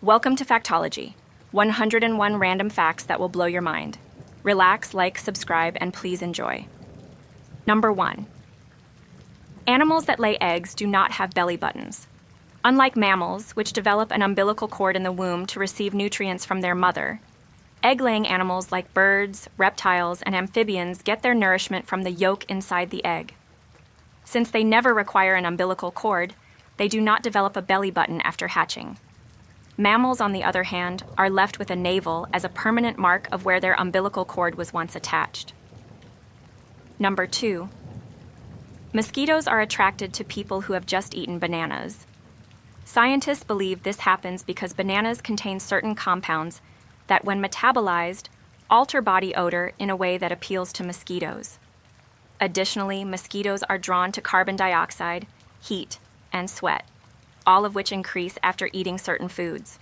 Welcome to Factology, 101 random facts that will blow your mind. Relax, like, subscribe, and please enjoy. Number 1. Animals that lay eggs do not have belly buttons. Unlike mammals, which develop an umbilical cord in the womb to receive nutrients from their mother, egg-laying animals like birds, reptiles, and amphibians get their nourishment from the yolk inside the egg. Since they never require an umbilical cord, they do not develop a belly button after hatching. Mammals, on the other hand, are left with a navel as a permanent mark of where their umbilical cord was once attached. Number 2. Mosquitoes are attracted to people who have just eaten bananas. Scientists believe this happens because bananas contain certain compounds that, when metabolized, alter body odor in a way that appeals to mosquitoes. Additionally, mosquitoes are drawn to carbon dioxide, heat, and sweat, all of which increase after eating certain foods.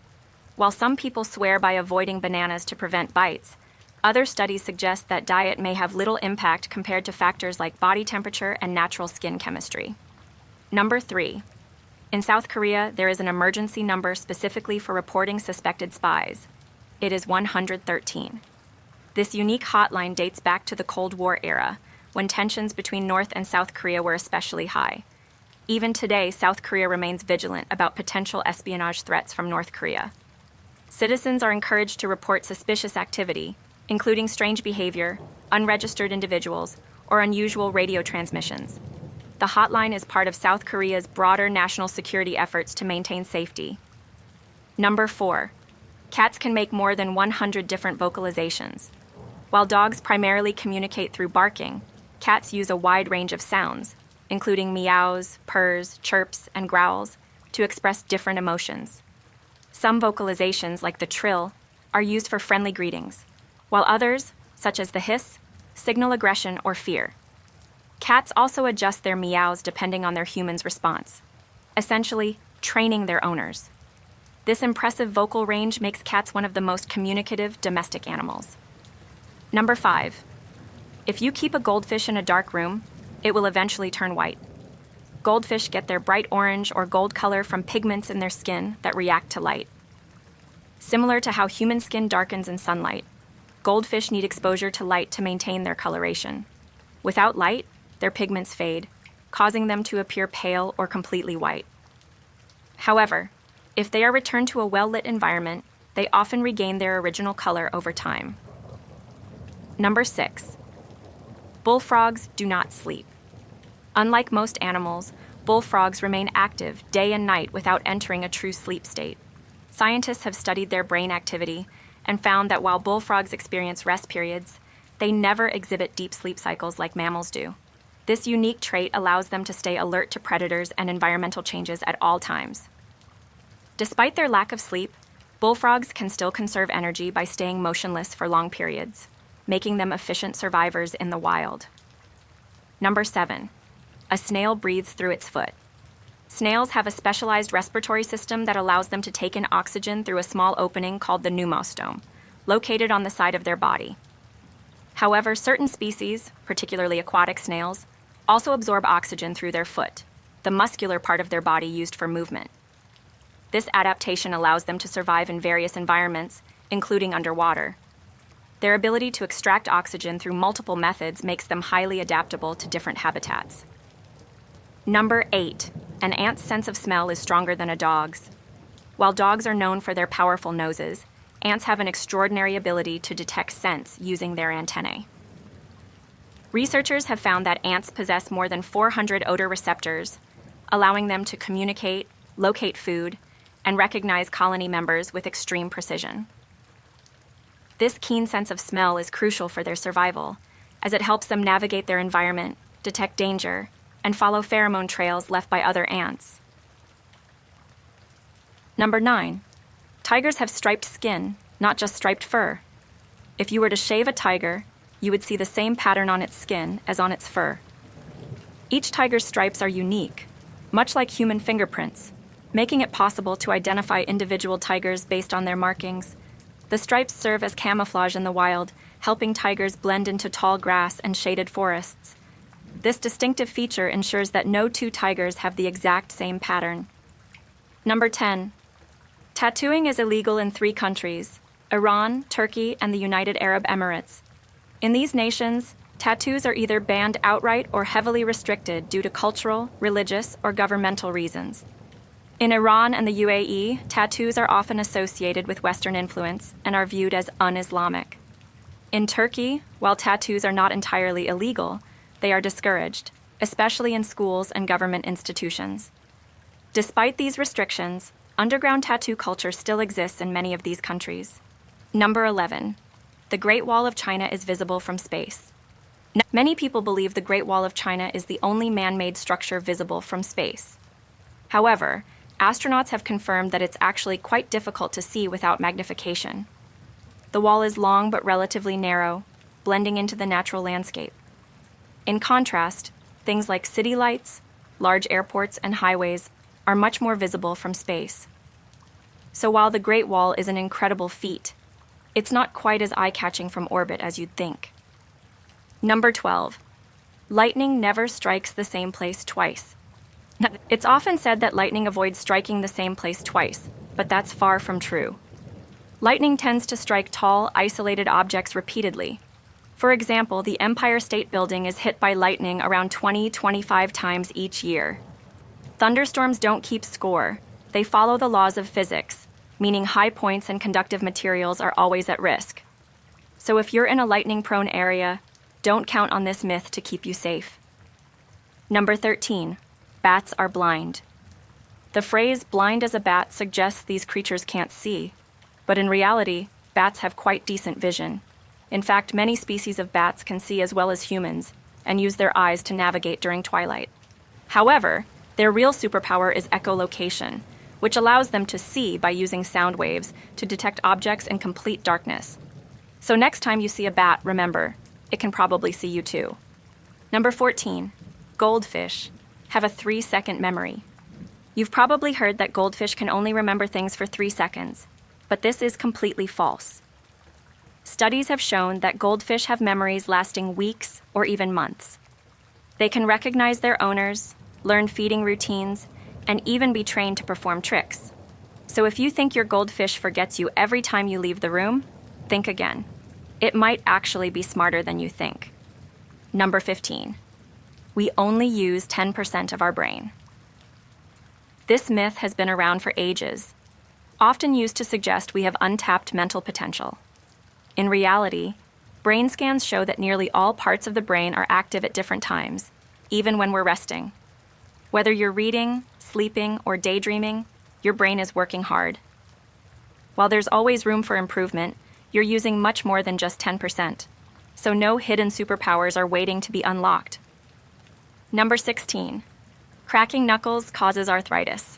While some people swear by avoiding bananas to prevent bites, other studies suggest that diet may have little impact compared to factors like body temperature and natural skin chemistry. Number 3. In South Korea, there is an emergency number specifically for reporting suspected spies. It is 113. This unique hotline dates back to the Cold War era, when tensions between North and South Korea were especially high. Even today, South Korea remains vigilant about potential espionage threats from North Korea. Citizens are encouraged to report suspicious activity, including strange behavior, unregistered individuals, or unusual radio transmissions. The hotline is part of South Korea's broader national security efforts to maintain safety. Number 4. Cats can make more than 100 different vocalizations. While dogs primarily communicate through barking, cats use a wide range of sounds, including meows, purrs, chirps, and growls, to express different emotions. Some vocalizations, like the trill, are used for friendly greetings, while others, such as the hiss, signal aggression or fear. Cats also adjust their meows depending on their human's response, essentially training their owners. This impressive vocal range makes cats one of the most communicative domestic animals. Number 5. If you keep a goldfish in a dark room, it will eventually turn white. Goldfish get their bright orange or gold color from pigments in their skin that react to light. Similar to how human skin darkens in sunlight, goldfish need exposure to light to maintain their coloration. Without light, their pigments fade, causing them to appear pale or completely white. However, if they are returned to a well-lit environment, they often regain their original color over time. Number 6. Bullfrogs do not sleep. Unlike most animals, bullfrogs remain active day and night without entering a true sleep state. Scientists have studied their brain activity and found that while bullfrogs experience rest periods, they never exhibit deep sleep cycles like mammals do. This unique trait allows them to stay alert to predators and environmental changes at all times. Despite their lack of sleep, bullfrogs can still conserve energy by staying motionless for long periods, making them efficient survivors in the wild. Number 7. A snail breathes through its foot. Snails have a specialized respiratory system that allows them to take in oxygen through a small opening called the pneumostome, located on the side of their body. However, certain species, particularly aquatic snails, also absorb oxygen through their foot, the muscular part of their body used for movement. This adaptation allows them to survive in various environments, including underwater. Their ability to extract oxygen through multiple methods makes them highly adaptable to different habitats. Number 8. An ant's sense of smell is stronger than a dog's. While dogs are known for their powerful noses, ants have an extraordinary ability to detect scents using their antennae. Researchers have found that ants possess more than 400 odor receptors, allowing them to communicate, locate food, and recognize colony members with extreme precision. This keen sense of smell is crucial for their survival, as it helps them navigate their environment, detect danger, and follow pheromone trails left by other ants. Number 9. Tigers have striped skin, not just striped fur. If you were to shave a tiger, you would see the same pattern on its skin as on its fur. Each tiger's stripes are unique, much like human fingerprints, making it possible to identify individual tigers based on their markings. The stripes serve as camouflage in the wild, helping tigers blend into tall grass and shaded forests. This distinctive feature ensures that no two tigers have the exact same pattern. Number 10. Tattooing is illegal in 3 countries: Iran, Turkey, and the United Arab Emirates. In these nations, tattoos are either banned outright or heavily restricted due to cultural, religious, or governmental reasons. In Iran and the UAE, tattoos are often associated with Western influence and are viewed as un-Islamic. In Turkey, while tattoos are not entirely illegal, they are discouraged, especially in schools and government institutions. Despite these restrictions, underground tattoo culture still exists in many of these countries. Number 11. The Great Wall of China is visible from space. Many people believe the Great Wall of China is the only man-made structure visible from space. However, astronauts have confirmed that it's actually quite difficult to see without magnification. The wall is long but relatively narrow, blending into the natural landscape. In contrast, things like city lights, large airports, and highways are much more visible from space. So while the Great Wall is an incredible feat, it's not quite as eye-catching from orbit as you'd think. Number 12. Lightning never strikes the same place twice. It's often said that lightning avoids striking the same place twice, but that's far from true. Lightning tends to strike tall, isolated objects repeatedly. For example, the Empire State Building is hit by lightning around 20-25 times each year. Thunderstorms don't keep score. They follow the laws of physics, meaning high points and conductive materials are always at risk. So if you're in a lightning-prone area, don't count on this myth to keep you safe. Number 13. Bats are blind. The phrase blind as a bat suggests these creatures can't see, but in reality, bats have quite decent vision. In fact, many species of bats can see as well as humans and use their eyes to navigate during twilight. However, their real superpower is echolocation, which allows them to see by using sound waves to detect objects in complete darkness. So next time you see a bat, remember, it can probably see you too. Number 14. Goldfish have a 3-second memory. You've probably heard that goldfish can only remember things for 3 seconds, but this is completely false. Studies have shown that goldfish have memories lasting weeks or even months. They can recognize their owners, learn feeding routines, and even be trained to perform tricks. So if you think your goldfish forgets you every time you leave the room, think again. It might actually be smarter than you think. Number 15. We only use 10% of our brain. This myth has been around for ages, often used to suggest we have untapped mental potential. In reality, brain scans show that nearly all parts of the brain are active at different times, even when we're resting. Whether you're reading, sleeping, or daydreaming, your brain is working hard. While there's always room for improvement, you're using much more than just 10%, so no hidden superpowers are waiting to be unlocked. Number 16. Cracking knuckles causes arthritis.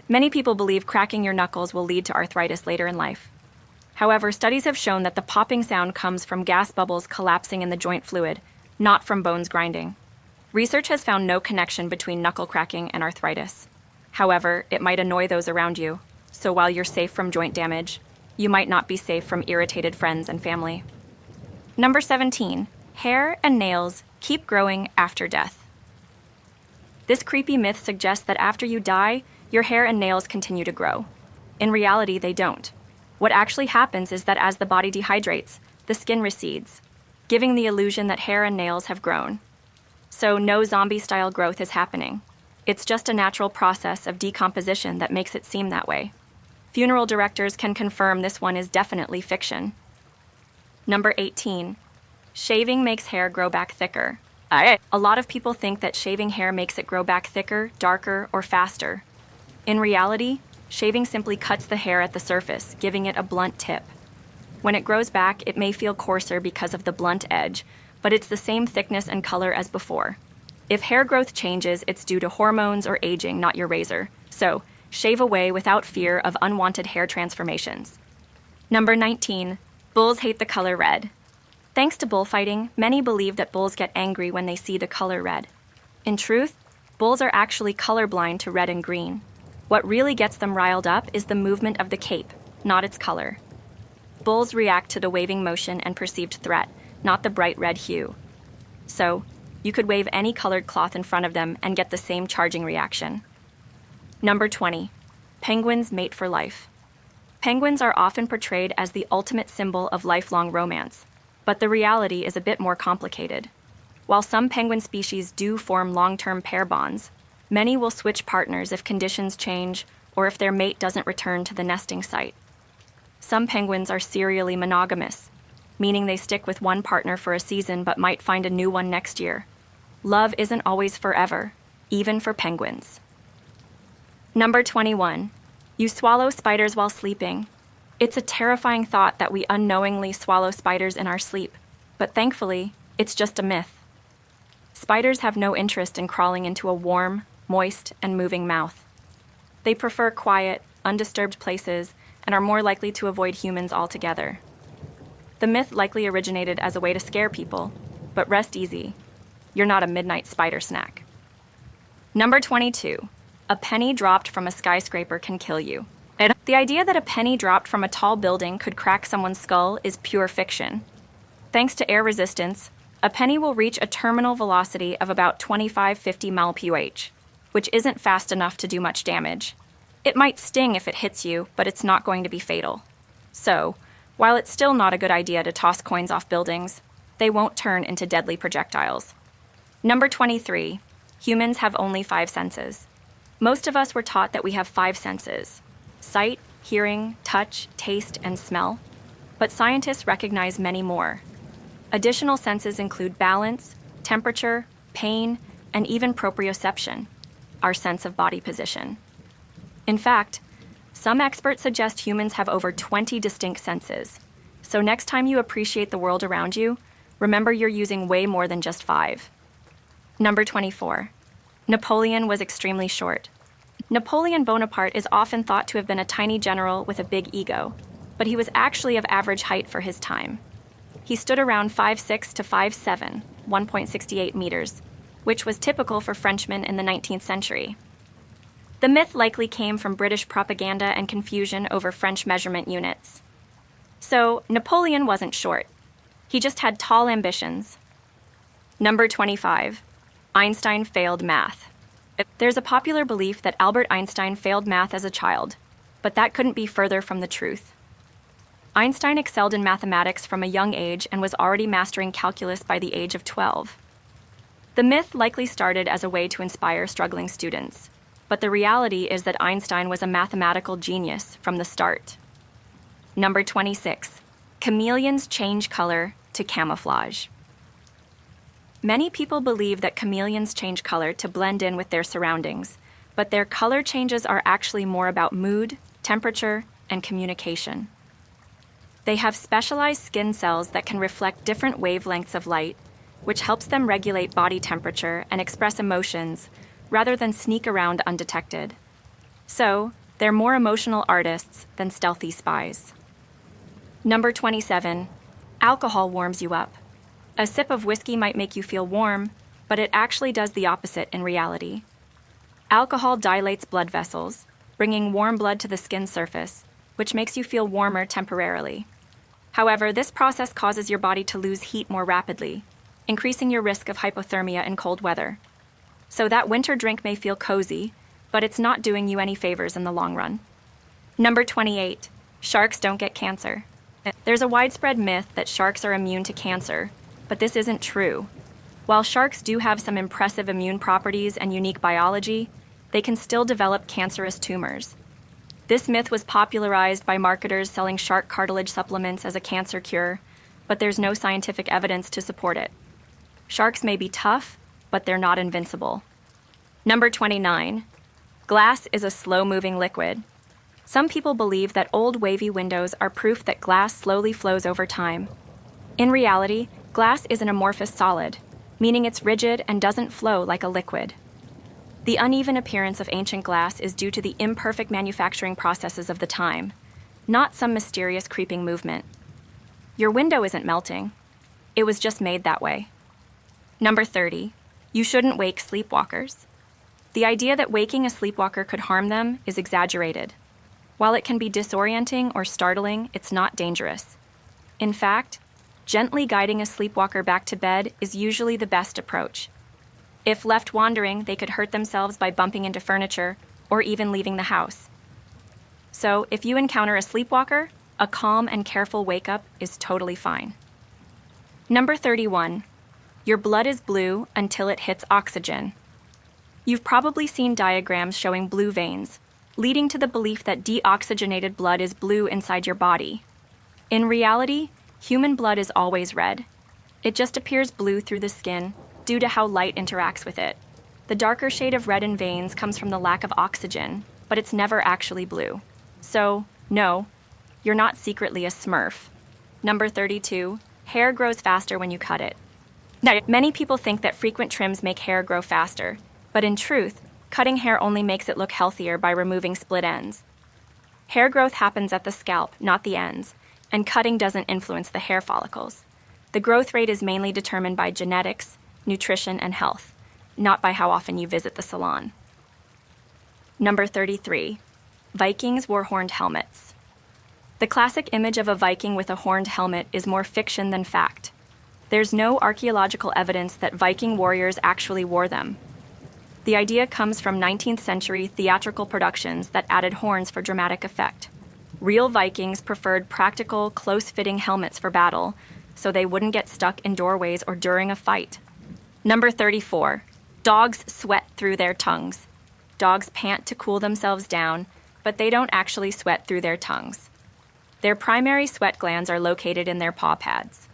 Many people believe cracking your knuckles will lead to arthritis later in life. However, studies have shown that the popping sound comes from gas bubbles collapsing in the joint fluid, not from bones grinding. Research has found no connection between knuckle cracking and arthritis. However, it might annoy those around you, so while you're safe from joint damage, you might not be safe from irritated friends and family. Number 17. Hair and nails keep growing after death. This creepy myth suggests that after you die, your hair and nails continue to grow. In reality, they don't. What actually happens is that as the body dehydrates, the skin recedes, giving the illusion that hair and nails have grown. So no zombie-style growth is happening. It's just a natural process of decomposition that makes it seem that way. Funeral directors can confirm this one is definitely fiction. Number 18. Shaving makes hair grow back thicker. A lot of people think that shaving hair makes it grow back thicker, darker, or faster. In reality, shaving simply cuts the hair at the surface, giving it a blunt tip. When it grows back, it may feel coarser because of the blunt edge, but it's the same thickness and color as before. If hair growth changes, it's due to hormones or aging, not your razor. So, shave away without fear of unwanted hair transformations. Number 19. Bulls hate the color red. Thanks to bullfighting, many believe that bulls get angry when they see the color red. In truth, bulls are actually colorblind to red and green. What really gets them riled up is the movement of the cape, not its color. Bulls react to the waving motion and perceived threat, not the bright red hue. So, you could wave any colored cloth in front of them and get the same charging reaction. Number 20. Penguins mate for life. Penguins are often portrayed as the ultimate symbol of lifelong romance, but the reality is a bit more complicated. While some penguin species do form long-term pair bonds, many will switch partners if conditions change or if their mate doesn't return to the nesting site. Some penguins are serially monogamous, meaning they stick with one partner for a season but might find a new one next year. Love isn't always forever, even for penguins. Number 21. You swallow spiders while sleeping. It's a terrifying thought that we unknowingly swallow spiders in our sleep, but thankfully, it's just a myth. Spiders have no interest in crawling into a warm, moist, and moving mouth. They prefer quiet, undisturbed places and are more likely to avoid humans altogether. The myth likely originated as a way to scare people, but rest easy. You're not a midnight spider snack. Number 22. A penny dropped from a skyscraper can kill you. The idea that a penny dropped from a tall building could crack someone's skull is pure fiction. Thanks to air resistance, a penny will reach a terminal velocity of about 25-50 mph, which isn't fast enough to do much damage. It might sting if it hits you, but it's not going to be fatal. So, while it's still not a good idea to toss coins off buildings, they won't turn into deadly projectiles. Number 23. Humans have only 5 senses. Most of us were taught that we have 5 senses: sight, hearing, touch, taste, and smell. But scientists recognize many more. Additional senses include balance, temperature, pain, and even proprioception, our sense of body position. In fact, some experts suggest humans have over 20 distinct senses. So next time you appreciate the world around you, remember you're using way more than just 5. Number 24. Napoleon was extremely short. Napoleon Bonaparte is often thought to have been a tiny general with a big ego, but he was actually of average height for his time. He stood around 5'6" to 5'7", 1.68 meters, which was typical for Frenchmen in the 19th century. The myth likely came from British propaganda and confusion over French measurement units. So, Napoleon wasn't short. He just had tall ambitions. Number 25. Einstein failed math. There's a popular belief that Albert Einstein failed math as a child, but that couldn't be further from the truth. Einstein excelled in mathematics from a young age and was already mastering calculus by the age of 12. The myth likely started as a way to inspire struggling students, but the reality is that Einstein was a mathematical genius from the start. Number 26. Chameleons change color to camouflage. Many people believe that chameleons change color to blend in with their surroundings, but their color changes are actually more about mood, temperature, and communication. They have specialized skin cells that can reflect different wavelengths of light, which helps them regulate body temperature and express emotions rather than sneak around undetected. So, they're more emotional artists than stealthy spies. Number 27. Alcohol warms you up. A sip of whiskey might make you feel warm, but it actually does the opposite in reality. Alcohol dilates blood vessels, bringing warm blood to the skin surface, which makes you feel warmer temporarily. However, this process causes your body to lose heat more rapidly, increasing your risk of hypothermia in cold weather. So that winter drink may feel cozy, but it's not doing you any favors in the long run. Number 28. Sharks don't get cancer. There's a widespread myth that sharks are immune to cancer, but this isn't true. While sharks do have some impressive immune properties and unique biology, they can still develop cancerous tumors. This myth was popularized by marketers selling shark cartilage supplements as a cancer cure, but there's no scientific evidence to support it. Sharks may be tough, but they're not invincible. Number 29. Glass is a slow-moving liquid. Some people believe that old wavy windows are proof that glass slowly flows over time. In reality, glass is an amorphous solid, meaning it's rigid and doesn't flow like a liquid. The uneven appearance of ancient glass is due to the imperfect manufacturing processes of the time, not some mysterious creeping movement. Your window isn't melting. It was just made that way. Number 30. You shouldn't wake sleepwalkers. The idea that waking a sleepwalker could harm them is exaggerated. While it can be disorienting or startling, it's not dangerous. In fact, gently guiding a sleepwalker back to bed is usually the best approach. If left wandering, they could hurt themselves by bumping into furniture or even leaving the house. So if you encounter a sleepwalker, a calm and careful wake-up is totally fine. Number 31. Your blood is blue until it hits oxygen. You've probably seen diagrams showing blue veins, leading to the belief that deoxygenated blood is blue inside your body. In reality, human blood is always red. It just appears blue through the skin due to how light interacts with it. The darker shade of red in veins comes from the lack of oxygen, but it's never actually blue. So, no, you're not secretly a Smurf. Number 32. Hair grows faster when you cut it. Now, many people think that frequent trims make hair grow faster, but in truth, cutting hair only makes it look healthier by removing split ends. Hair growth happens at the scalp, not the ends, and cutting doesn't influence the hair follicles. The growth rate is mainly determined by genetics, nutrition, and health, not by how often you visit the salon. Number 33. Vikings wore horned helmets. The classic image of a Viking with a horned helmet is more fiction than fact. There's no archaeological evidence that Viking warriors actually wore them. The idea comes from 19th century theatrical productions that added horns for dramatic effect. Real Vikings preferred practical, close-fitting helmets for battle, so they wouldn't get stuck in doorways or during a fight. Number 34. Dogs sweat through their tongues. Dogs pant to cool themselves down, but they don't actually sweat through their tongues. Their primary sweat glands are located in their paw pads.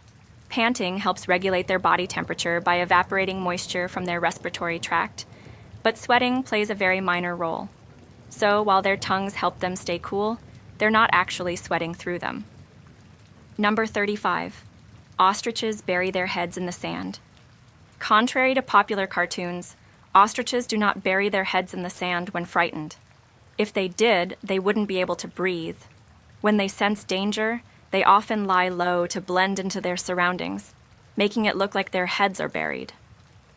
Panting helps regulate their body temperature by evaporating moisture from their respiratory tract, but sweating plays a very minor role. So while their tongues help them stay cool, they're not actually sweating through them. Number 35. Ostriches bury their heads in the sand. Contrary to popular cartoons, ostriches do not bury their heads in the sand when frightened. If they did, they wouldn't be able to breathe. When they sense danger, they often lie low to blend into their surroundings, making it look like their heads are buried.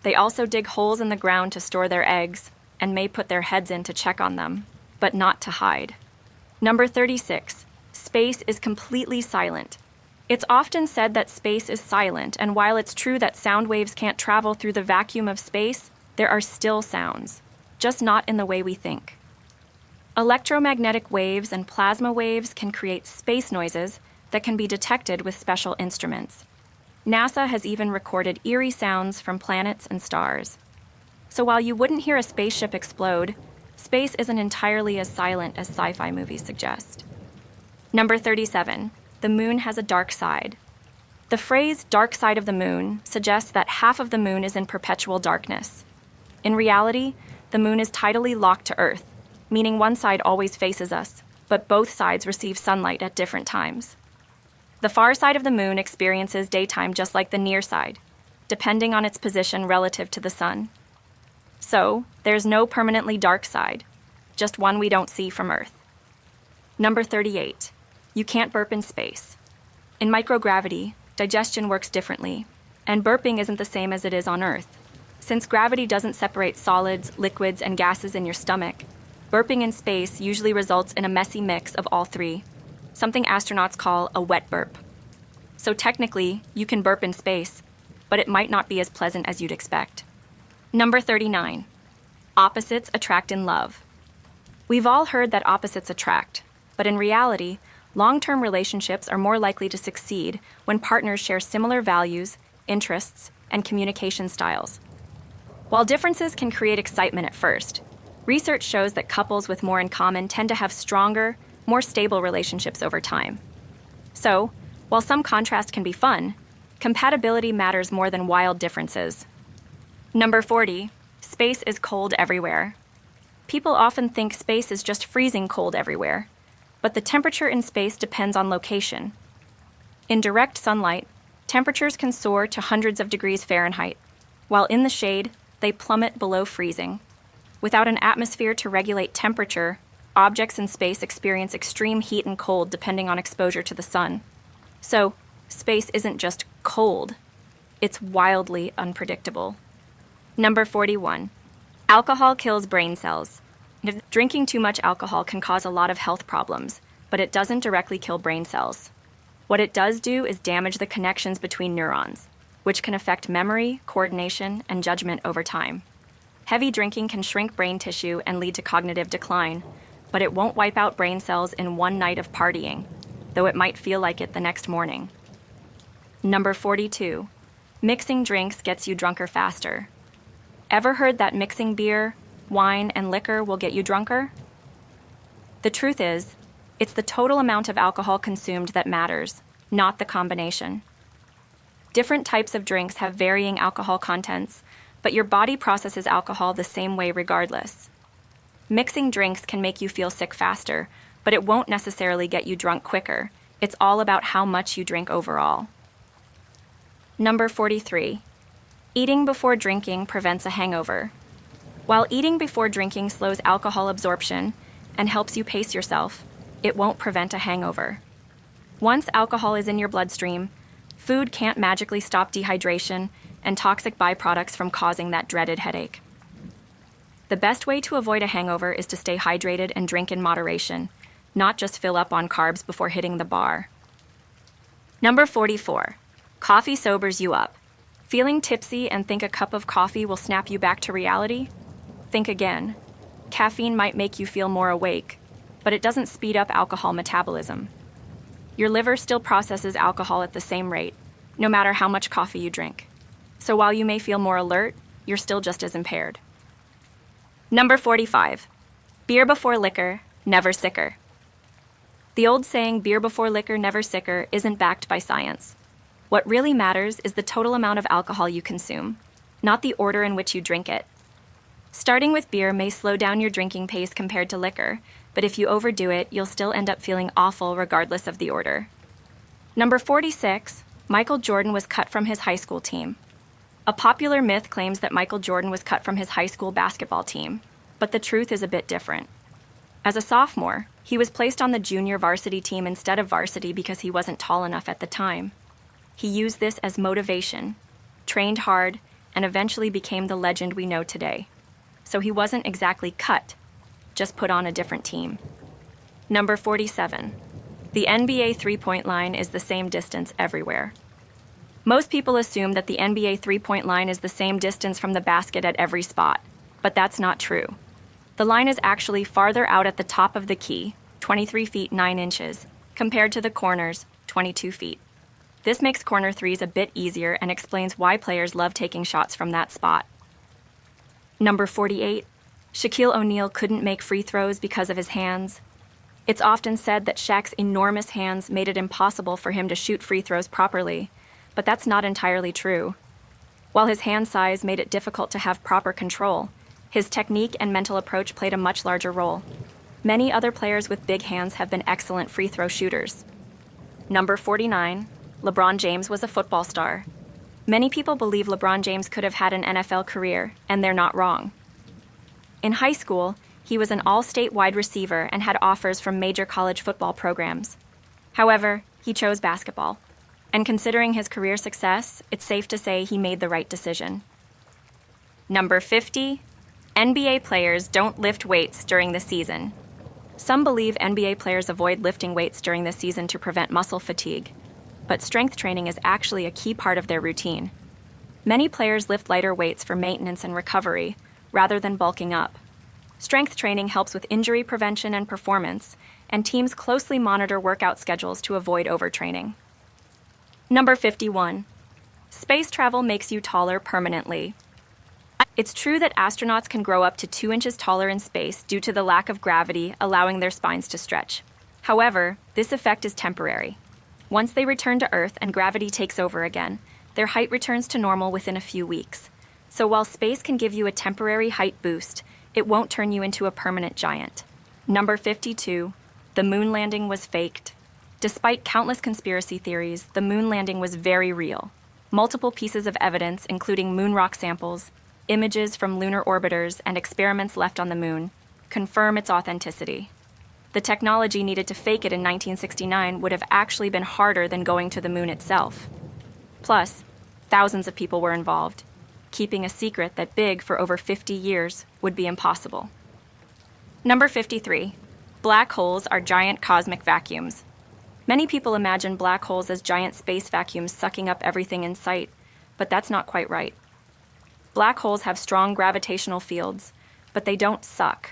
They also dig holes in the ground to store their eggs and may put their heads in to check on them, but not to hide. Number 36. Space is completely silent. It's often said that space is silent, and while it's true that sound waves can't travel through the vacuum of space, there are still sounds, just not in the way we think. Electromagnetic waves and plasma waves can create space noises that can be detected with special instruments. NASA has even recorded eerie sounds from planets and stars. So while you wouldn't hear a spaceship explode, space isn't entirely as silent as sci-fi movies suggest. Number 37. The moon has a dark side. The phrase dark side of the moon suggests that half of the moon is in perpetual darkness. In reality, the moon is tidally locked to Earth, meaning one side always faces us, but both sides receive sunlight at different times. The far side of the moon experiences daytime just like the near side, depending on its position relative to the sun. So, there's no permanently dark side, just one we don't see from Earth. Number 38. You can't burp in space. In microgravity, digestion works differently, and burping isn't the same as it is on Earth. Since gravity doesn't separate solids, liquids, and gases in your stomach, burping in space usually results in a messy mix of all three, something astronauts call a wet burp. So technically, you can burp in space, but it might not be as pleasant as you'd expect. Number 39. Opposites attract in love. We've all heard that opposites attract, but in reality, long-term relationships are more likely to succeed when partners share similar values, interests, and communication styles. While differences can create excitement at first, research shows that couples with more in common tend to have stronger, more stable relationships over time. So, while some contrast can be fun, compatibility matters more than wild differences. Number 40. Space is cold everywhere. People often think space is just freezing cold everywhere, but the temperature in space depends on location. In direct sunlight, temperatures can soar to hundreds of degrees Fahrenheit, while in the shade, they plummet below freezing. Without an atmosphere to regulate temperature, objects in space experience extreme heat and cold depending on exposure to the sun. So, space isn't just cold, it's wildly unpredictable. Number 41. Alcohol kills brain cells. Drinking too much alcohol can cause a lot of health problems, but it doesn't directly kill brain cells. What it does do is damage the connections between neurons, which can affect memory, coordination, and judgment over time. Heavy drinking can shrink brain tissue and lead to cognitive decline, but it won't wipe out brain cells in one night of partying, though it might feel like it the next morning. Number 42. Mixing drinks gets you drunker faster. Ever heard that mixing beer, wine, and liquor will get you drunker? The truth is, it's the total amount of alcohol consumed that matters, not the combination. Different types of drinks have varying alcohol contents, but your body processes alcohol the same way regardless. Mixing drinks can make you feel sick faster, but it won't necessarily get you drunk quicker. It's all about how much you drink overall. Number 43. Eating before drinking prevents a hangover. While eating before drinking slows alcohol absorption and helps you pace yourself, it won't prevent a hangover. Once alcohol is in your bloodstream, food can't magically stop dehydration and toxic byproducts from causing that dreaded headache. The best way to avoid a hangover is to stay hydrated and drink in moderation, not just fill up on carbs before hitting the bar. Number 44. Coffee sobers you up. Feeling tipsy and think a cup of coffee will snap you back to reality? Think again. Caffeine might make you feel more awake, but it doesn't speed up alcohol metabolism. Your liver still processes alcohol at the same rate, no matter how much coffee you drink. So while you may feel more alert, you're still just as impaired. Number 45. Beer before liquor, never sicker. The old saying, beer before liquor, never sicker, isn't backed by science. What really matters is the total amount of alcohol you consume, not the order in which you drink it. Starting with beer may slow down your drinking pace compared to liquor, but if you overdo it, you'll still end up feeling awful regardless of the order. Number 46. Michael Jordan was cut from his high school team. A popular myth claims that Michael Jordan was cut from his high school basketball team, but the truth is a bit different. As a sophomore, he was placed on the junior varsity team instead of varsity because he wasn't tall enough at the time. He used this as motivation, trained hard, and eventually became the legend we know today. So he wasn't exactly cut, just put on a different team. Number 47. The NBA three-point line is the same distance everywhere. Most people assume that the NBA three-point line is the same distance from the basket at every spot, but that's not true. The line is actually farther out at the top of the key, 23 feet 9 inches, compared to the corners, 22 feet. This makes corner threes a bit easier and explains why players love taking shots from that spot. Number 48. Shaquille O'Neal couldn't make free throws because of his hands. It's often said that Shaq's enormous hands made it impossible for him to shoot free throws properly, but that's not entirely true. While his hand size made it difficult to have proper control, his technique and mental approach played a much larger role. Many other players with big hands have been excellent free throw shooters. Number 49. LeBron James was a football star. Many people believe LeBron James could have had an NFL career, and they're not wrong. In high school, he was an all-state wide receiver and had offers from major college football programs. However, he chose basketball. And considering his career success, it's safe to say he made the right decision. Number 50. NBA players don't lift weights during the season. Some believe NBA players avoid lifting weights during the season to prevent muscle fatigue, but strength training is actually a key part of their routine. Many players lift lighter weights for maintenance and recovery, rather than bulking up. Strength training helps with injury prevention and performance, and teams closely monitor workout schedules to avoid overtraining. Number 51. Space travel makes you taller permanently. It's true that astronauts can grow up to 2 inches taller in space due to the lack of gravity allowing their spines to stretch. However, this effect is temporary. Once they return to Earth and gravity takes over again, their height returns to normal within a few weeks. So while space can give you a temporary height boost, it won't turn you into a permanent giant. Number 52. The moon landing was faked. Despite countless conspiracy theories, the moon landing was very real. Multiple pieces of evidence, including moon rock samples, images from lunar orbiters, and experiments left on the moon, confirm its authenticity. The technology needed to fake it in 1969 would have actually been harder than going to the moon itself. Plus, thousands of people were involved. Keeping a secret that big for over 50 years would be impossible. Number 53. Black holes are giant cosmic vacuums. Many people imagine black holes as giant space vacuums sucking up everything in sight, but that's not quite right. Black holes have strong gravitational fields, but they don't suck.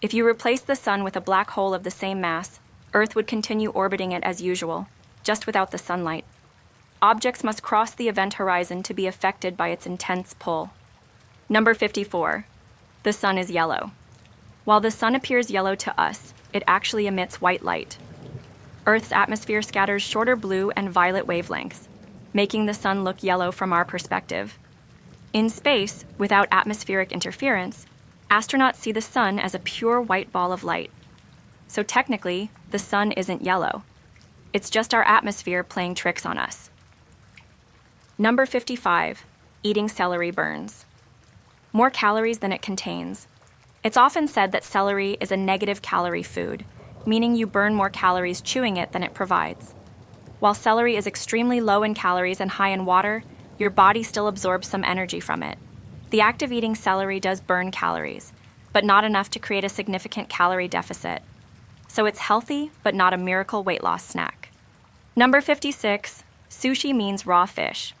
If you replace the sun with a black hole of the same mass, Earth would continue orbiting it as usual, just without the sunlight. Objects must cross the event horizon to be affected by its intense pull. Number 54. The sun is yellow. While the sun appears yellow to us, it actually emits white light. Earth's atmosphere scatters shorter blue and violet wavelengths, making the sun look yellow from our perspective. In space, without atmospheric interference, astronauts see the sun as a pure white ball of light. So technically, the sun isn't yellow. It's just our atmosphere playing tricks on us. Number 55. Eating celery burns. More calories than it contains. It's often said that celery is a negative calorie food, meaning you burn more calories chewing it than it provides. While celery is extremely low in calories and high in water, your body still absorbs some energy from it. The act of eating celery does burn calories, but not enough to create a significant calorie deficit. So it's healthy, but not a miracle weight loss snack. Number 56. Sushi means raw fish.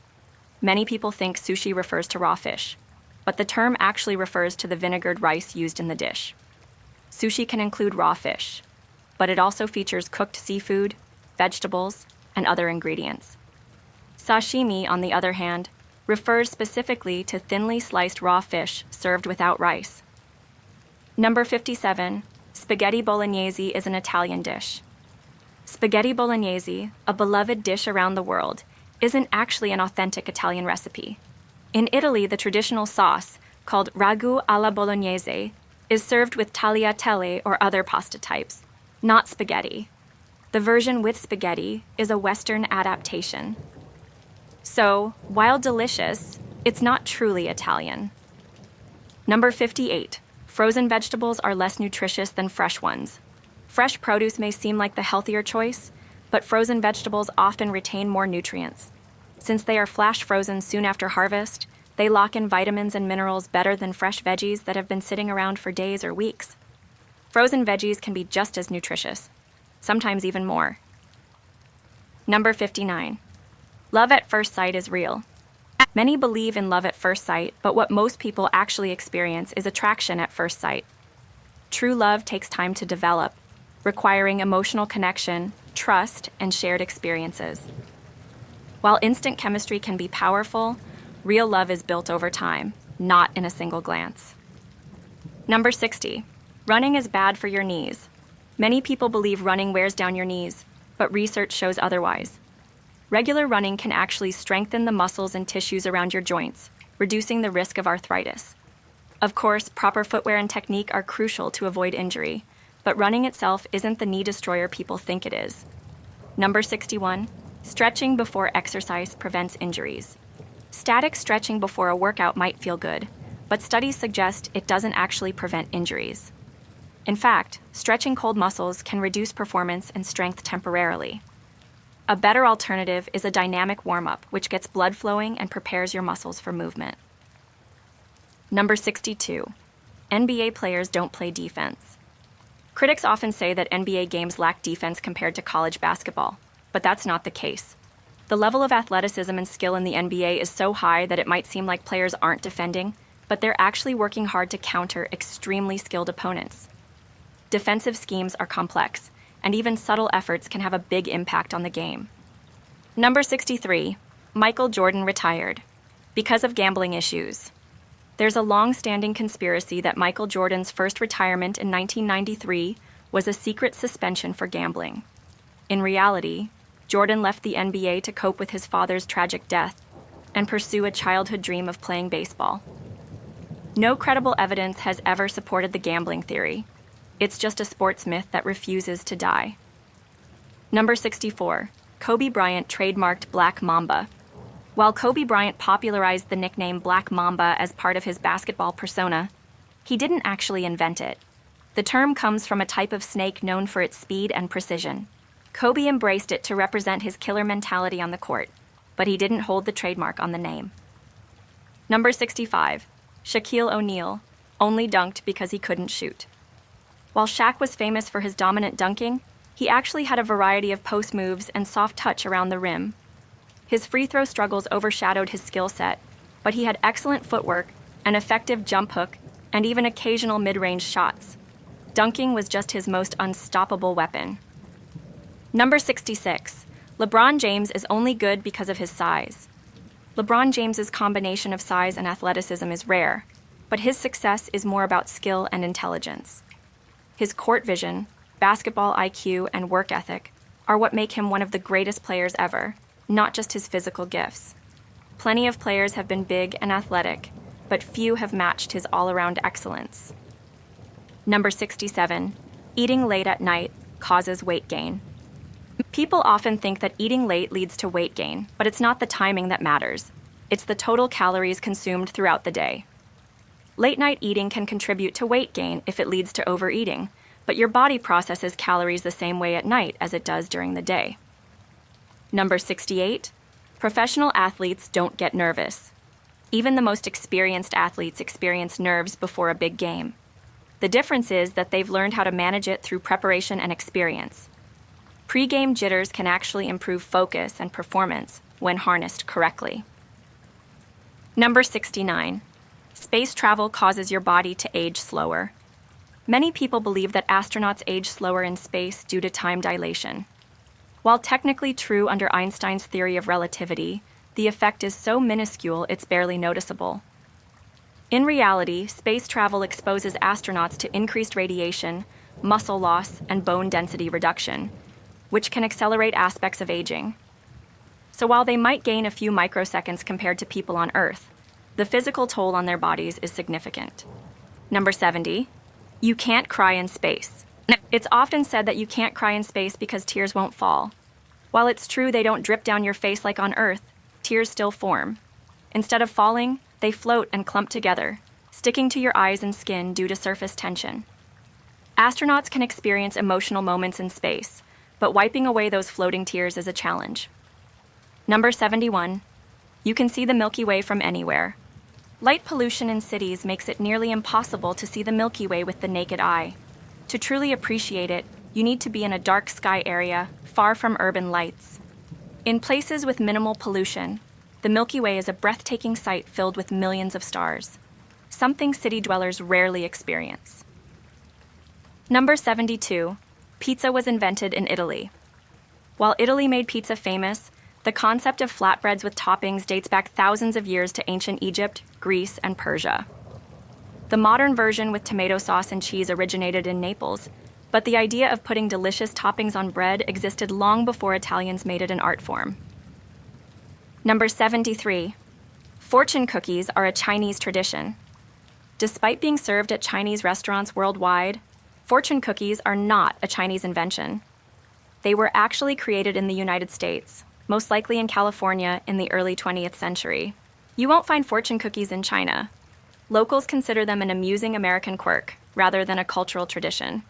Many people think sushi refers to raw fish, but the term actually refers to the vinegared rice used in the dish. Sushi can include raw fish, but it also features cooked seafood, vegetables, and other ingredients. Sashimi, on the other hand, refers specifically to thinly sliced raw fish served without rice. Number 57. Spaghetti bolognese is an Italian dish. Spaghetti bolognese, a beloved dish around the world, isn't actually an authentic Italian recipe. In Italy, the traditional sauce, called ragu alla bolognese, is served with tagliatelle or other pasta types, not spaghetti. The version with spaghetti is a Western adaptation. So, while delicious, it's not truly Italian. Number 58. Frozen vegetables are less nutritious than fresh ones. Fresh produce may seem like the healthier choice, but frozen vegetables often retain more nutrients. Since they are flash frozen soon after harvest, they lock in vitamins and minerals better than fresh veggies that have been sitting around for days or weeks. Frozen veggies can be just as nutritious, sometimes even more. Number 59. Love at first sight is real. Many believe in love at first sight, but what most people actually experience is attraction at first sight. True love takes time to develop, requiring emotional connection, trust, and shared experiences. While instant chemistry can be powerful, real love is built over time, not in a single glance. Number 60. Running is bad for your knees. Many people believe running wears down your knees, but research shows otherwise. Regular running can actually strengthen the muscles and tissues around your joints, reducing the risk of arthritis. Of course, proper footwear and technique are crucial to avoid injury, but running itself isn't the knee destroyer people think it is. Number 61. Stretching before exercise prevents injuries. Static stretching before a workout might feel good, but studies suggest it doesn't actually prevent injuries. In fact, stretching cold muscles can reduce performance and strength temporarily. A better alternative is a dynamic warm-up, which gets blood flowing and prepares your muscles for movement. Number 62. NBA players don't play defense. Critics often say that NBA games lack defense compared to college basketball, but that's not the case. The level of athleticism and skill in the NBA is so high that it might seem like players aren't defending, but they're actually working hard to counter extremely skilled opponents. Defensive schemes are complex, and even subtle efforts can have a big impact on the game. Number 63. Michael Jordan retired because of gambling issues. There's a long-standing conspiracy that Michael Jordan's first retirement in 1993 was a secret suspension for gambling. In reality, Jordan left the NBA to cope with his father's tragic death and pursue a childhood dream of playing baseball. No credible evidence has ever supported the gambling theory. It's just a sports myth that refuses to die. Number 64. Kobe Bryant trademarked Black Mamba. While Kobe Bryant popularized the nickname Black Mamba as part of his basketball persona, he didn't actually invent it. The term comes from a type of snake known for its speed and precision. Kobe embraced it to represent his killer mentality on the court, but he didn't hold the trademark on the name. Number 65. Shaquille O'Neal only dunked because he couldn't shoot. While Shaq was famous for his dominant dunking, he actually had a variety of post moves and soft touch around the rim. His free throw struggles overshadowed his skill set, but he had excellent footwork, an effective jump hook, and even occasional mid-range shots. Dunking was just his most unstoppable weapon. Number 66. LeBron James is only good because of his size. LeBron James's combination of size and athleticism is rare, but his success is more about skill and intelligence. His court vision, basketball IQ, and work ethic are what make him one of the greatest players ever, not just his physical gifts. Plenty of players have been big and athletic, but few have matched his all-around excellence. Number 67. Eating late at night causes weight gain. People often think that eating late leads to weight gain, but it's not the timing that matters. It's the total calories consumed throughout the day. Late-night eating can contribute to weight gain if it leads to overeating, but your body processes calories the same way at night as it does during the day. Number 68. Professional athletes don't get nervous. Even the most experienced athletes experience nerves before a big game. The difference is that they've learned how to manage it through preparation and experience. Pre-game jitters can actually improve focus and performance when harnessed correctly. Number 69. Space travel causes your body to age slower. Many people believe that astronauts age slower in space due to time dilation. While technically true under Einstein's theory of relativity, the effect is so minuscule it's barely noticeable. In reality, space travel exposes astronauts to increased radiation, muscle loss, and bone density reduction, which can accelerate aspects of aging. So while they might gain a few microseconds compared to people on Earth, the physical toll on their bodies is significant. Number 70. You can't cry in space. It's often said that you can't cry in space because tears won't fall. While it's true they don't drip down your face like on Earth, tears still form. Instead of falling, they float and clump together, sticking to your eyes and skin due to surface tension. Astronauts can experience emotional moments in space, but wiping away those floating tears is a challenge. Number 71. You can see the Milky Way from anywhere. Light pollution in cities makes it nearly impossible to see the Milky Way with the naked eye. To truly appreciate it, you need to be in a dark sky area, far from urban lights. In places with minimal pollution, the Milky Way is a breathtaking sight filled with millions of stars, something city dwellers rarely experience. Number 72. Pizza was invented in Italy. While Italy made pizza famous, the concept of flatbreads with toppings dates back thousands of years to ancient Egypt, Greece, and Persia. The modern version with tomato sauce and cheese originated in Naples, but the idea of putting delicious toppings on bread existed long before Italians made it an art form. Number 73. Fortune cookies are a Chinese tradition. Despite being served at Chinese restaurants worldwide, fortune cookies are not a Chinese invention. They were actually created in the United States, most likely in California in the early 20th century. You won't find fortune cookies in China. Locals consider them an amusing American quirk, rather than a cultural tradition.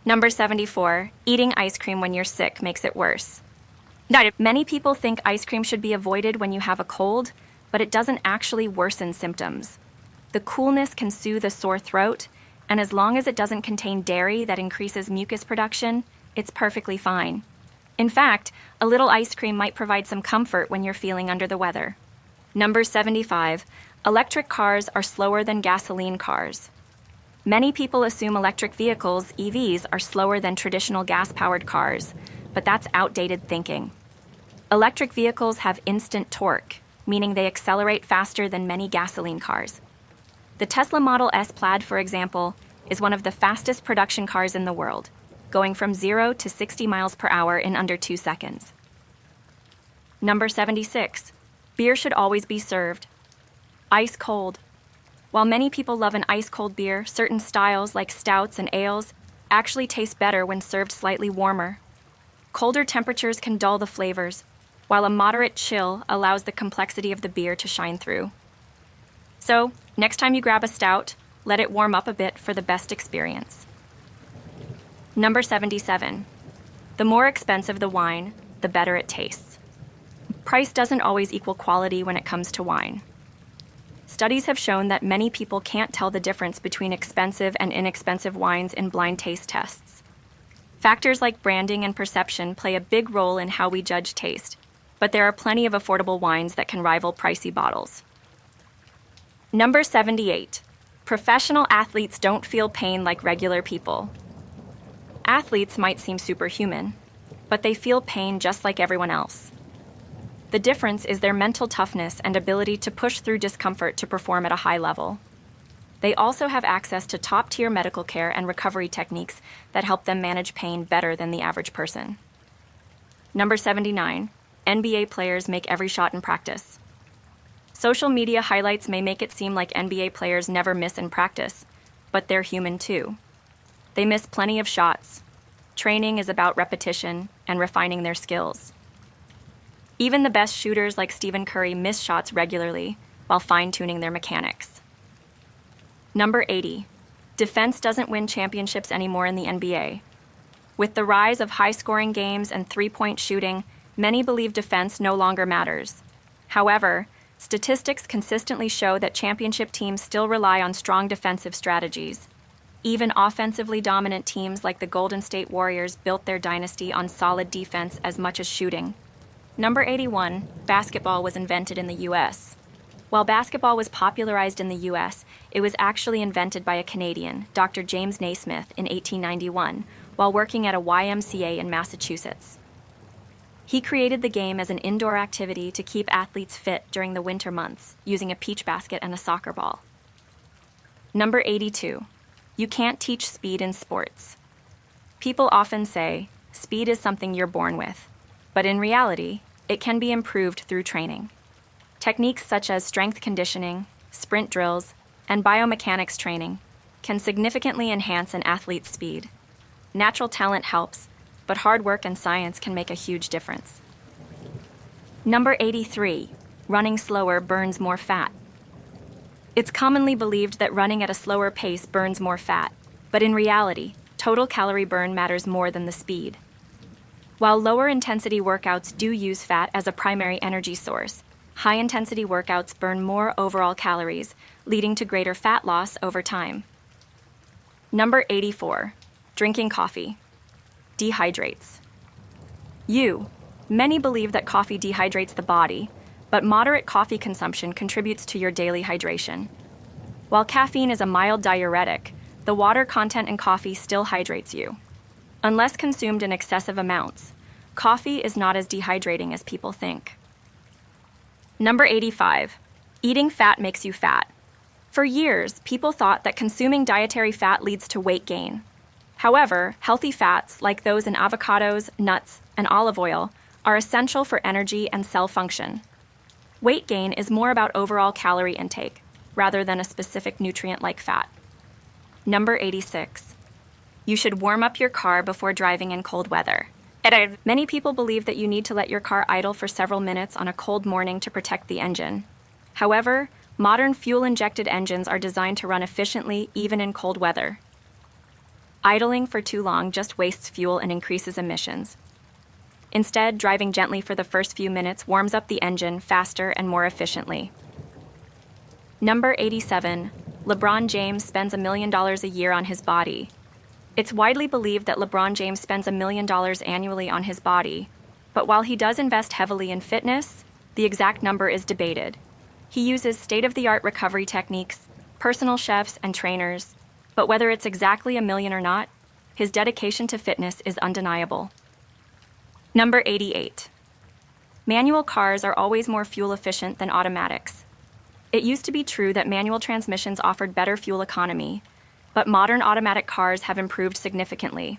Number 74. Eating ice cream when you're sick makes it worse. Many people think ice cream should be avoided when you have a cold, but it doesn't actually worsen symptoms. The coolness can soothe a sore throat, and as long as it doesn't contain dairy that increases mucus production, it's perfectly fine. In fact, a little ice cream might provide some comfort when you're feeling under the weather. Number 75. Electric cars are slower than gasoline cars. Many people assume electric vehicles, EVs, are slower than traditional gas-powered cars, but that's outdated thinking. Electric vehicles have instant torque, meaning they accelerate faster than many gasoline cars. The Tesla Model S Plaid, for example, is one of the fastest production cars in the world, going from 0 to 60 miles per hour in under 2 seconds. Number 76. Beer should always be served ice cold. While many people love an ice-cold beer, certain styles like stouts and ales actually taste better when served slightly warmer. Colder temperatures can dull the flavors, while a moderate chill allows the complexity of the beer to shine through. So, next time you grab a stout, let it warm up a bit for the best experience. Number 77. The more expensive the wine, the better it tastes. Price doesn't always equal quality when it comes to wine. Studies have shown that many people can't tell the difference between expensive and inexpensive wines in blind taste tests. Factors like branding and perception play a big role in how we judge taste, but there are plenty of affordable wines that can rival pricey bottles. Number 78. Professional athletes don't feel pain like regular people. Athletes might seem superhuman, but they feel pain just like everyone else. The difference is their mental toughness and ability to push through discomfort to perform at a high level. They also have access to top-tier medical care and recovery techniques that help them manage pain better than the average person. Number 79, NBA players make every shot in practice. Social media highlights may make it seem like NBA players never miss in practice, but they're human too. They miss plenty of shots. Training is about repetition and refining their skills. Even the best shooters like Stephen Curry miss shots regularly while fine-tuning their mechanics. Number 80. Defense doesn't win championships anymore in the NBA. With the rise of high-scoring games and three-point shooting, many believe defense no longer matters. However, statistics consistently show that championship teams still rely on strong defensive strategies. Even offensively dominant teams like the Golden State Warriors built their dynasty on solid defense as much as shooting. Number 81, basketball was invented in the U.S. While basketball was popularized in the U.S., it was actually invented by a Canadian, Dr. James Naismith, in 1891, while working at a YMCA in Massachusetts. He created the game as an indoor activity to keep athletes fit during the winter months, using a peach basket and a soccer ball. Number 82, you can't teach speed in sports. People often say, speed is something you're born with, but in reality, it can be improved through training. Techniques such as strength conditioning, sprint drills, and biomechanics training can significantly enhance an athlete's speed. Natural talent helps, but hard work and science can make a huge difference. Number 83, running slower burns more fat. It's commonly believed that running at a slower pace burns more fat, but in reality, total calorie burn matters more than the speed. While lower intensity workouts do use fat as a primary energy source, high intensity workouts burn more overall calories, leading to greater fat loss over time. Number 84, drinking coffee dehydrates. Many believe that coffee dehydrates the body, but moderate coffee consumption contributes to your daily hydration. While caffeine is a mild diuretic, the water content in coffee still hydrates you. Unless consumed in excessive amounts, coffee is not as dehydrating as people think. Number 85, eating fat makes you fat. For years, people thought that consuming dietary fat leads to weight gain. However, healthy fats, like those in avocados, nuts, and olive oil, are essential for energy and cell function. Weight gain is more about overall calorie intake, rather than a specific nutrient like fat. Number 86. You should warm up your car before driving in cold weather. Many people believe that you need to let your car idle for several minutes on a cold morning to protect the engine. However, modern fuel-injected engines are designed to run efficiently even in cold weather. Idling for too long just wastes fuel and increases emissions. Instead, driving gently for the first few minutes warms up the engine faster and more efficiently. Number 87. LeBron James spends $1 million a year on his body. It's widely believed that LeBron James spends $1 million annually on his body, but while he does invest heavily in fitness, the exact number is debated. He uses state-of-the-art recovery techniques, personal chefs, and trainers, but whether it's exactly $1 million or not, his dedication to fitness is undeniable. Number 88. Manual cars are always more fuel efficient than automatics. It used to be true that manual transmissions offered better fuel economy, but modern automatic cars have improved significantly.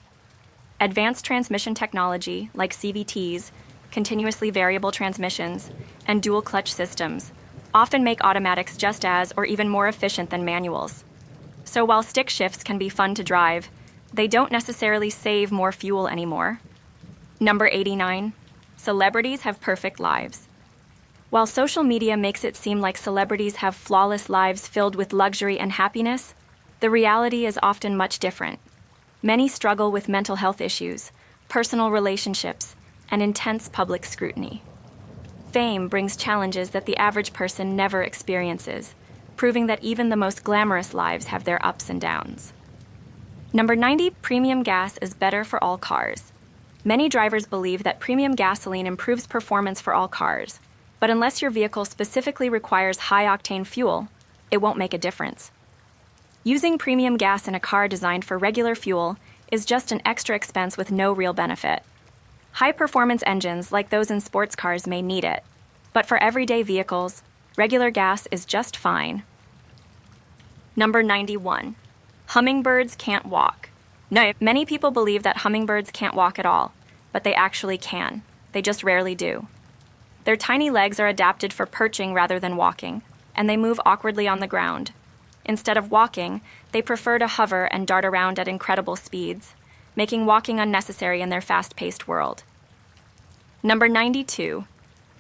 Advanced transmission technology, like CVTs, continuously variable transmissions, and dual clutch systems, often make automatics just as or even more efficient than manuals. So while stick shifts can be fun to drive, they don't necessarily save more fuel anymore. Number 89. Celebrities have perfect lives. While social media makes it seem like celebrities have flawless lives filled with luxury and happiness, the reality is often much different. Many struggle with mental health issues, personal relationships, and intense public scrutiny. Fame brings challenges that the average person never experiences, proving that even the most glamorous lives have their ups and downs. Number 90. Premium gas is better for all cars. Many drivers believe that premium gasoline improves performance for all cars, but unless your vehicle specifically requires high-octane fuel, it won't make a difference. Using premium gas in a car designed for regular fuel is just an extra expense with no real benefit. High-performance engines like those in sports cars may need it, but for everyday vehicles, regular gas is just fine. Number 91. Hummingbirds can't walk. No, many people believe that hummingbirds can't walk at all, but they actually can. They just rarely do. Their tiny legs are adapted for perching rather than walking, and they move awkwardly on the ground. Instead of walking, they prefer to hover and dart around at incredible speeds, making walking unnecessary in their fast-paced world. Number 92.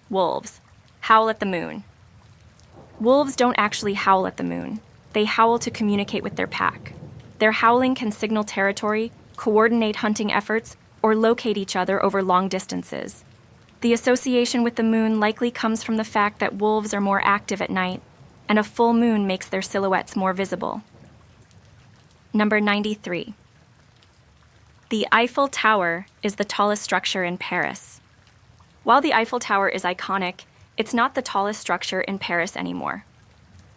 Wolves. Howl at the moon. Wolves don't actually howl at the moon. They howl to communicate with their pack. Their howling can signal territory, coordinate hunting efforts, or locate each other over long distances. The association with the moon likely comes from the fact that wolves are more active at night, and a full moon makes their silhouettes more visible. Number 93. The Eiffel Tower is the tallest structure in Paris. While the Eiffel Tower is iconic, it's not the tallest structure in Paris anymore.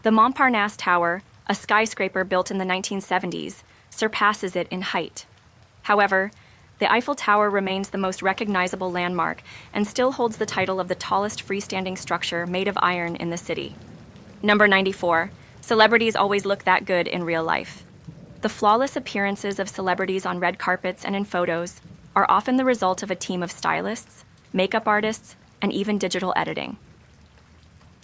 The Montparnasse Tower, a skyscraper built in the 1970s, surpasses it in height. However, the Eiffel Tower remains the most recognizable landmark and still holds the title of the tallest freestanding structure made of iron in the city. Number 94. Celebrities always look that good in real life. The flawless appearances of celebrities on red carpets and in photos are often the result of a team of stylists, makeup artists, and even digital editing.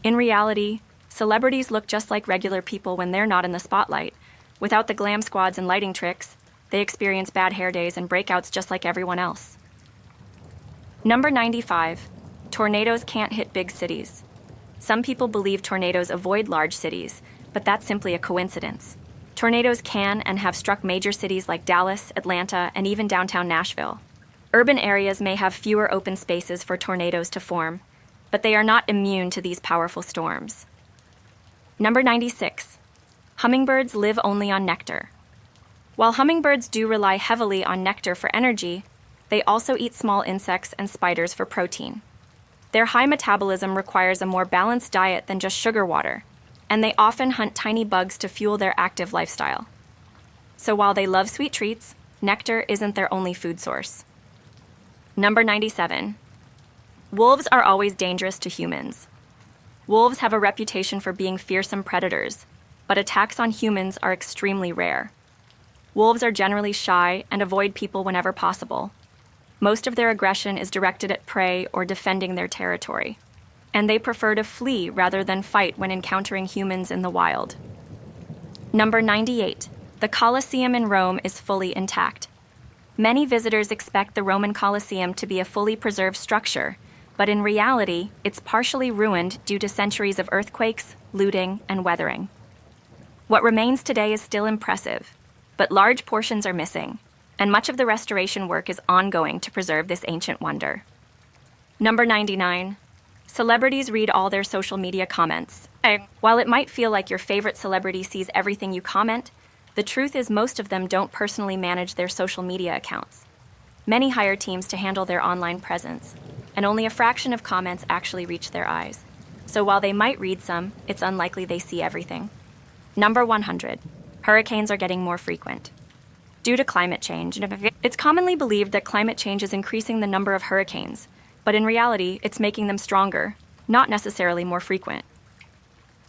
In reality, celebrities look just like regular people when they're not in the spotlight. Without the glam squads and lighting tricks, they experience bad hair days and breakouts just like everyone else. Number 95. Tornadoes can't hit big cities. Some people believe tornadoes avoid large cities, but that's simply a coincidence. Tornadoes can and have struck major cities like Dallas, Atlanta, and even downtown Nashville. Urban areas may have fewer open spaces for tornadoes to form, but they are not immune to these powerful storms. Number 96. Hummingbirds live only on nectar. While hummingbirds do rely heavily on nectar for energy, they also eat small insects and spiders for protein. Their high metabolism requires a more balanced diet than just sugar water, and they often hunt tiny bugs to fuel their active lifestyle. So while they love sweet treats, nectar isn't their only food source. Number 97. Wolves are always dangerous to humans. Wolves have a reputation for being fearsome predators, but attacks on humans are extremely rare. Wolves are generally shy and avoid people whenever possible. Most of their aggression is directed at prey or defending their territory, and they prefer to flee rather than fight when encountering humans in the wild. Number 98. The Colosseum in Rome is fully intact. Many visitors expect the Roman Colosseum to be a fully preserved structure, but in reality, it's partially ruined due to centuries of earthquakes, looting, and weathering. What remains today is still impressive, but large portions are missing, and much of the restoration work is ongoing to preserve this ancient wonder. Number 99. Celebrities read all their social media comments. While it might feel like your favorite celebrity sees everything you comment, the truth is most of them don't personally manage their social media accounts. Many hire teams to handle their online presence, and only a fraction of comments actually reach their eyes. So while they might read some, it's unlikely they see everything. Number 100. Hurricanes are getting more frequent. Due to climate change, it's commonly believed that climate change is increasing the number of hurricanes, but in reality, it's making them stronger, not necessarily more frequent.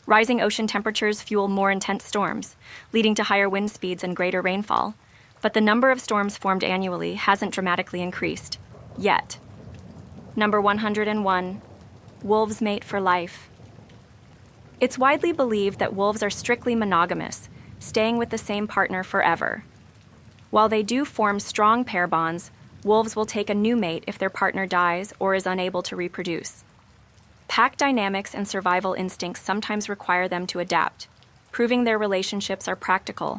Rising ocean temperatures fuel more intense storms, leading to higher wind speeds and greater rainfall, but the number of storms formed annually hasn't dramatically increased, yet. Number 101. Wolves mate for life. It's widely believed that wolves are strictly monogamous, staying with the same partner forever. While they do form strong pair bonds, wolves will take a new mate if their partner dies or is unable to reproduce. Pack dynamics and survival instincts sometimes require them to adapt, proving their relationships are practical